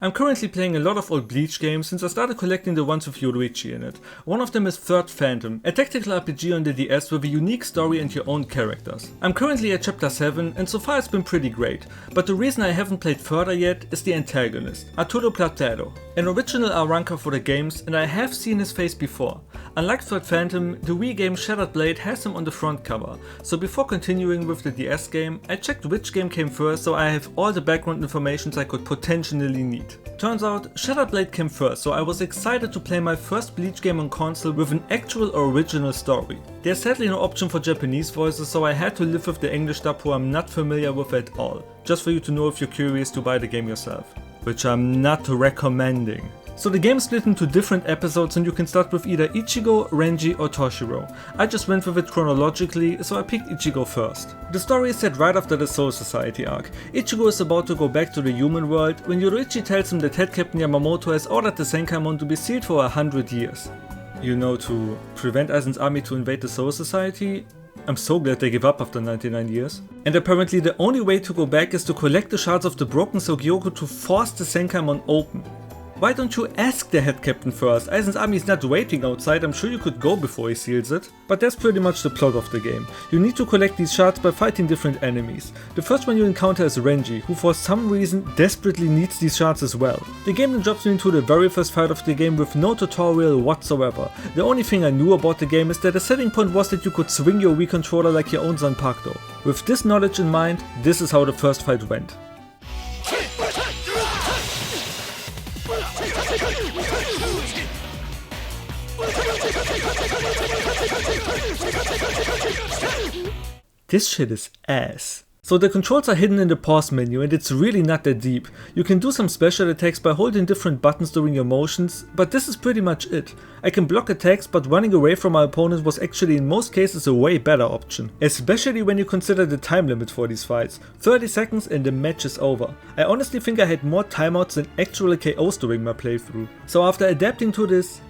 I'm currently playing a lot of old Bleach games since I started collecting the ones with Yoruichi in it. One of them is Third Phantom, a tactical RPG on the DS with a unique story and your own characters. I'm currently at chapter 7 and so far it's been pretty great, but the reason I haven't played further yet is the antagonist, Arturo Platero, an original R-ranker for the games, and I have seen his face before. Unlike Third Phantom, the Wii game Shattered Blade has him on the front cover, so before continuing with the DS game, I checked which game came first so I have all the background information I could potentially need. Turns out, Shattered Blade came first, so I was excited to play my first Bleach game on console with an actual original story. There's sadly no option for Japanese voices, so I had to live with the English dub who I'm not familiar with at all, just for you to know if you're curious to buy the game yourself, which I'm not recommending. So the game is split into different episodes and you can start with either Ichigo, Renji or Toshiro. I just went with it chronologically, so I picked Ichigo first. The story is set right after the Soul Society arc. Ichigo is about to go back to the human world when Yoruichi tells him that Head Captain Yamamoto has ordered the Senkaimon to be sealed for 100 years. You know, to prevent Aizen's army to invade the Soul Society? I'm so glad they gave up after 99 years. And apparently the only way to go back is to collect the shards of the broken Sogyoku to force the Senkaimon open. Why don't you ask the head captain first? Aizen's army is not waiting outside, I'm sure you could go before he seals it. But that's pretty much the plot of the game. You need to collect these shards by fighting different enemies. The first one you encounter is Renji, who for some reason desperately needs these shards as well. The game then drops me into the very first fight of the game with no tutorial whatsoever. The only thing I knew about the game is that the setting point was that you could swing your Wii controller like your own Zanpakuto. With this knowledge in mind, this is how the first fight went. This shit is ass. So the controls are hidden in the pause menu and it's really not that deep. You can do some special attacks by holding different buttons during your motions, but this is pretty much it. I can block attacks, but running away from my opponent was actually in most cases a way better option. Especially when you consider the time limit for these fights. 30 seconds and the match is over. I honestly think I had more timeouts than actual KOs during my playthrough. So after adapting to this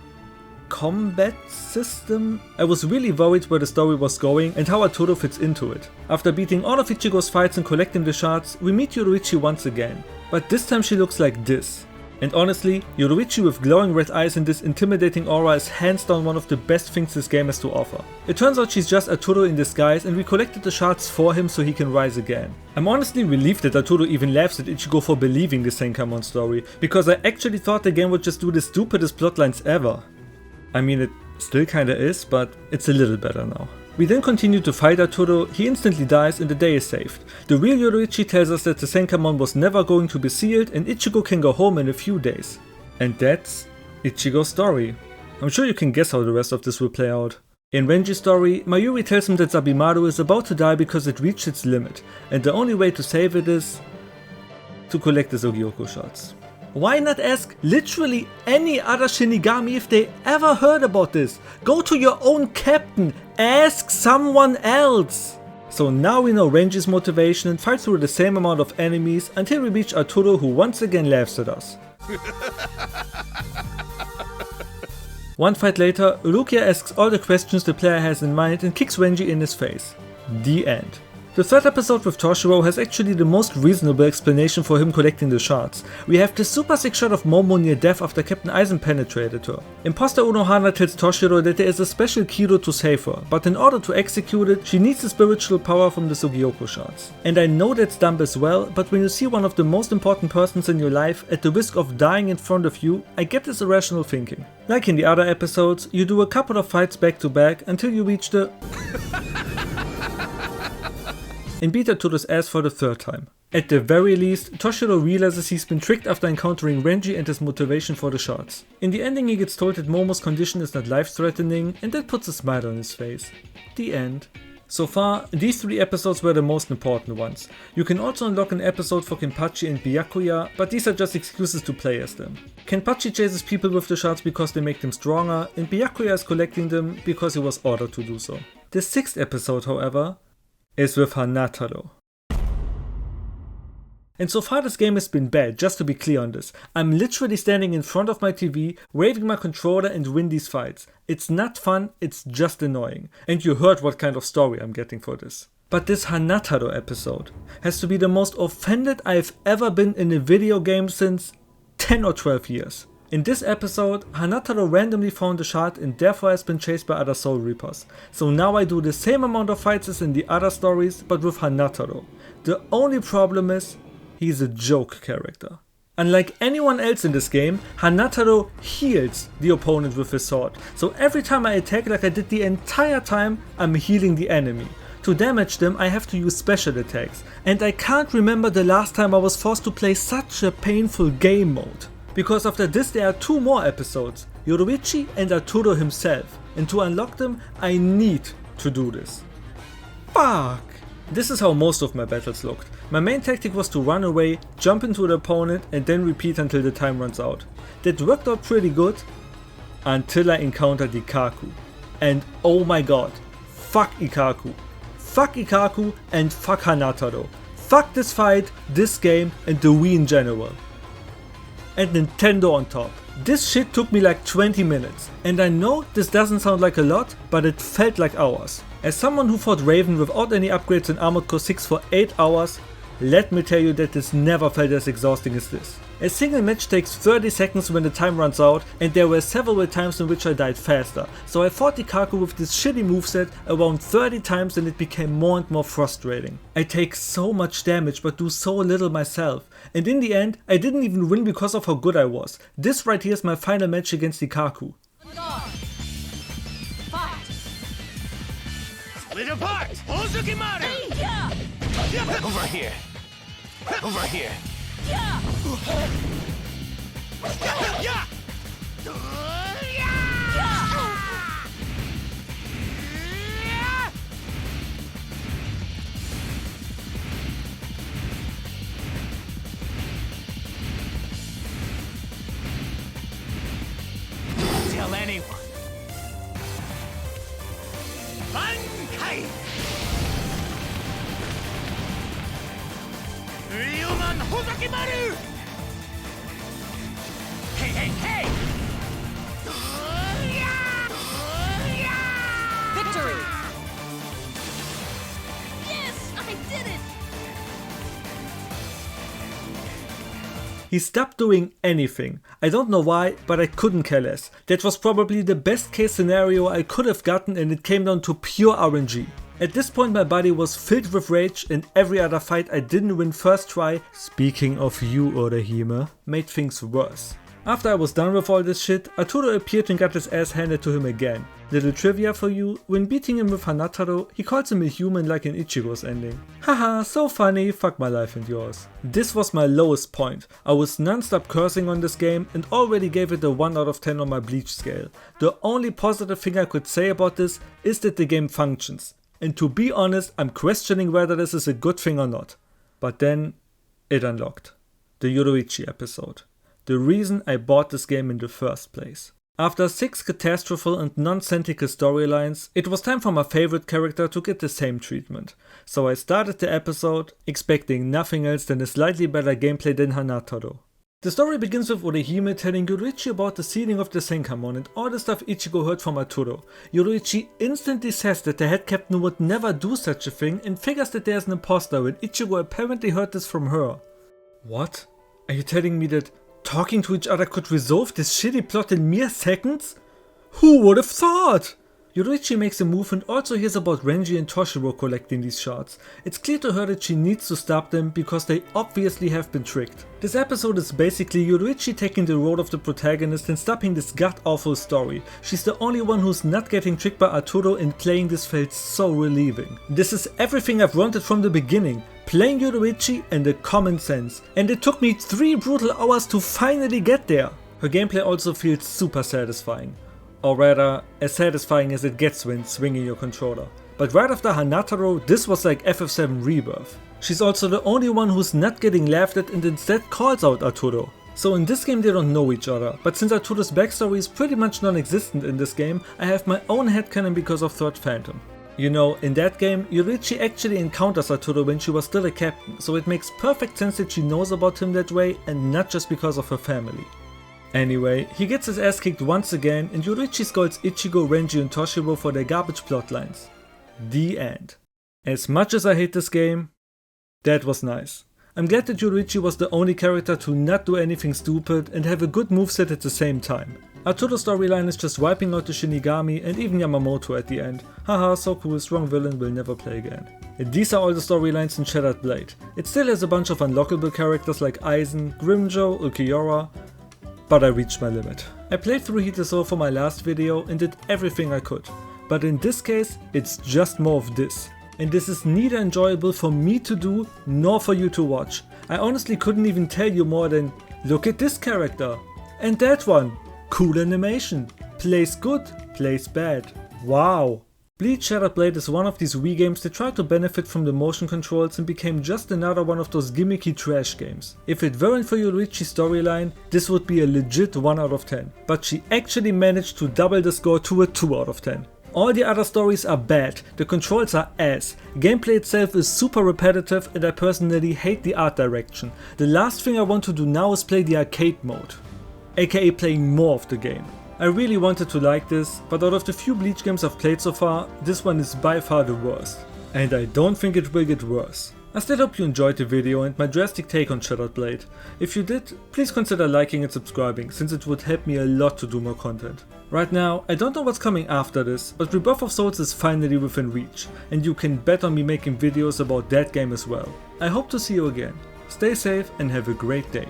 combat system, I was really worried where the story was going and how Arturo fits into it. After beating all of Ichigo's fights and collecting the shards, we meet Yoruichi once again, but this time she looks like this. And honestly, Yoruichi with glowing red eyes and this intimidating aura is hands down one of the best things this game has to offer. It turns out she's just Arturo in disguise and we collected the shards for him so he can rise again. I'm honestly relieved that Arturo even laughs at Ichigo for believing the Senkaimon story, because I actually thought the game would just do the stupidest plotlines ever. I mean, it still kinda is, but it's a little better now. We then continue to fight Arturo, he instantly dies and the day is saved. The real Yoruichi tells us that the Senkaimon was never going to be sealed and Ichigo can go home in a few days. And that's Ichigo's story. I'm sure you can guess how the rest of this will play out. In Renji's story, Mayuri tells him that Zabimaru is about to die because it reached its limit, and the only way to save it is to collect the Sogyoku shards. Why not ask literally any other Shinigami if they ever heard about this? Go to your own captain, ask someone else! So now we know Renji's motivation and fight through the same amount of enemies until we reach Arturo, who once again laughs at us. One fight later, Rukia asks all the questions the player has in mind and kicks Renji in his face. The end. The third episode with Toshiro has actually the most reasonable explanation for him collecting the shards. We have the super sick shot of Momo near death after Captain Aizen penetrated her. Imposter Unohana tells Toshiro that there is a special Kido to save her, but in order to execute it, she needs the spiritual power from the Sogyoku shards. And I know that's dumb as well, but when you see one of the most important persons in your life at the risk of dying in front of you, I get this irrational thinking. Like in the other episodes, you do a couple of fights back to back until you reach the and beat Arturo's ass for the third time. At the very least, Toshiro realizes he's been tricked after encountering Renji and his motivation for the shards. In the ending he gets told that Momo's condition is not life-threatening and that puts a smile on his face. The end. So far, these 3 episodes were the most important ones. You can also unlock an episode for Kenpachi and Byakuya, but these are just excuses to play as them. Kenpachi chases people with the shards because they make them stronger, and Byakuya is collecting them because he was ordered to do so. The 6th episode, however, is with Hanataro. And so far this game has been bad, just to be clear on this. I'm literally standing in front of my TV, waving my controller and win these fights. It's not fun, it's just annoying. And you heard what kind of story I'm getting for this. But this Hanataro episode has to be the most offended I've ever been in a video game since 10 or 12 years. In this episode, Hanataro randomly found a shard and therefore has been chased by other Soul Reapers. So now I do the same amount of fights as in the other stories, but with Hanataro. The only problem is, he's a joke character. Unlike anyone else in this game, Hanataro heals the opponent with his sword. So every time I attack like I did the entire time, I'm healing the enemy. To damage them, I have to use special attacks. And I can't remember the last time I was forced to play such a painful game mode. Because after this there are 2 more episodes, Yoruichi and Arturo himself, and to unlock them I need to do this. Fuck! This is how most of my battles looked. My main tactic was to run away, jump into the opponent and then repeat until the time runs out. That worked out pretty good, until I encountered Ikkaku. And oh my god, fuck Ikkaku. Fuck Ikkaku and fuck Hanataro. Fuck this fight, this game and the Wii in general. And Nintendo on top. This shit took me like 20 minutes. And I know this doesn't sound like a lot, but it felt like hours. As someone who fought Raven without any upgrades in Armored Core 6 for 8 hours, let me tell you that this never felt as exhausting as this. A single match takes 30 seconds when the time runs out, and there were several times in which I died faster, so I fought Ikkaku with this shitty moveset around 30 times and it became more and more frustrating. I take so much damage but do so little myself, and in the end I didn't even win because of how good I was. This right here is my final match against Ikkaku. Split apart! Over here! Over here! Tell anyone. Bankai! Ryuman Hozakimaru! Hey, hey, hey! Victory! Yes, I did it! He stopped doing anything. I don't know why, but I couldn't care less. That was probably the best case scenario I could have gotten and it came down to pure RNG. At this point my body was filled with rage and every other fight I didn't win first try, speaking of you Orihime, made things worse. After I was done with all this shit, Arturo appeared and got his ass handed to him again. Little trivia for you, when beating him with Hanataro, he calls him a human like in Ichigo's ending. Haha, so funny, fuck my life and yours. This was my lowest point. I was non-stop cursing on this game and already gave it a 1 out of 10 on my Bleach scale. The only positive thing I could say about this is that the game functions. And to be honest, I'm questioning whether this is a good thing or not. But then, it unlocked. The Yoruichi episode. The reason I bought this game in the first place. After 6 catastrophal and nonsensical storylines, it was time for my favorite character to get the same treatment. So I started the episode, expecting nothing else than a slightly better gameplay than Hanataro. The story begins with Orihime telling Yoruichi about the sealing of the Senkamon and all the stuff Ichigo heard from Arturo. Yoruichi instantly says that the head captain would never do such a thing and figures that there's an imposter when Ichigo apparently heard this from her. What? Are you telling me that talking to each other could resolve this shitty plot in mere seconds? Who would have thought? Yoruichi makes a move and also hears about Renji and Toshiro collecting these shards. It's clear to her that she needs to stop them because they obviously have been tricked. This episode is basically Yoruichi taking the role of the protagonist and stopping this god-awful story. She's the only one who's not getting tricked by Arturo and playing this felt so relieving. This is everything I've wanted from the beginning. Playing Yoruichi and a common sense. And it took me 3 brutal hours to finally get there. Her gameplay also feels super satisfying. Or rather, as satisfying as it gets when swinging your controller. But right after Hanataro, this was like FF7 Rebirth. She's also the only one who's not getting laughed at and instead calls out Arturo. So in this game they don't know each other, but since Arturo's backstory is pretty much non-existent in this game, I have my own headcanon because of Third Phantom. You know, in that game, Yoruichi actually encounters Arturo when she was still a captain, so it makes perfect sense that she knows about him that way and not just because of her family. Anyway, he gets his ass kicked once again and Yoruichi scolds Ichigo, Renji and Toshiro for their garbage plotlines. The end. As much as I hate this game, that was nice. I'm glad that Yoruichi was the only character to not do anything stupid and have a good moveset at the same time. Arturo's storyline is just wiping out the Shinigami and even Yamamoto at the end. Haha, so cool, strong villain, will never play again. And these are all the storylines in Shattered Blade. It still has a bunch of unlockable characters like Aizen, Grimjo, Ulquiorra, but I reached my limit. I played through Heat Soul for my last video and did everything I could. But in this case, it's just more of this. And this is neither enjoyable for me to do, nor for you to watch. I honestly couldn't even tell you more than, look at this character. And that one. Cool animation. Plays good, plays bad. Wow. Bleach Shattered Blade is one of these Wii games that tried to benefit from the motion controls and became just another one of those gimmicky trash games. If it weren't for Yoruichi's storyline, this would be a legit 1 out of 10. But she actually managed to double the score to a 2 out of 10. All the other stories are bad, the controls are ass, gameplay itself is super repetitive and I personally hate the art direction. The last thing I want to do now is play the arcade mode, aka playing more of the game. I really wanted to like this, but out of the few Bleach games I've played so far, this one is by far the worst. And I don't think it will get worse. I still hope you enjoyed the video and my drastic take on Shattered Blade. If you did, please consider liking and subscribing, since it would help me a lot to do more content. Right now, I don't know what's coming after this, but Rebirth of Souls is finally within reach, and you can bet on me making videos about that game as well. I hope to see you again. Stay safe and have a great day.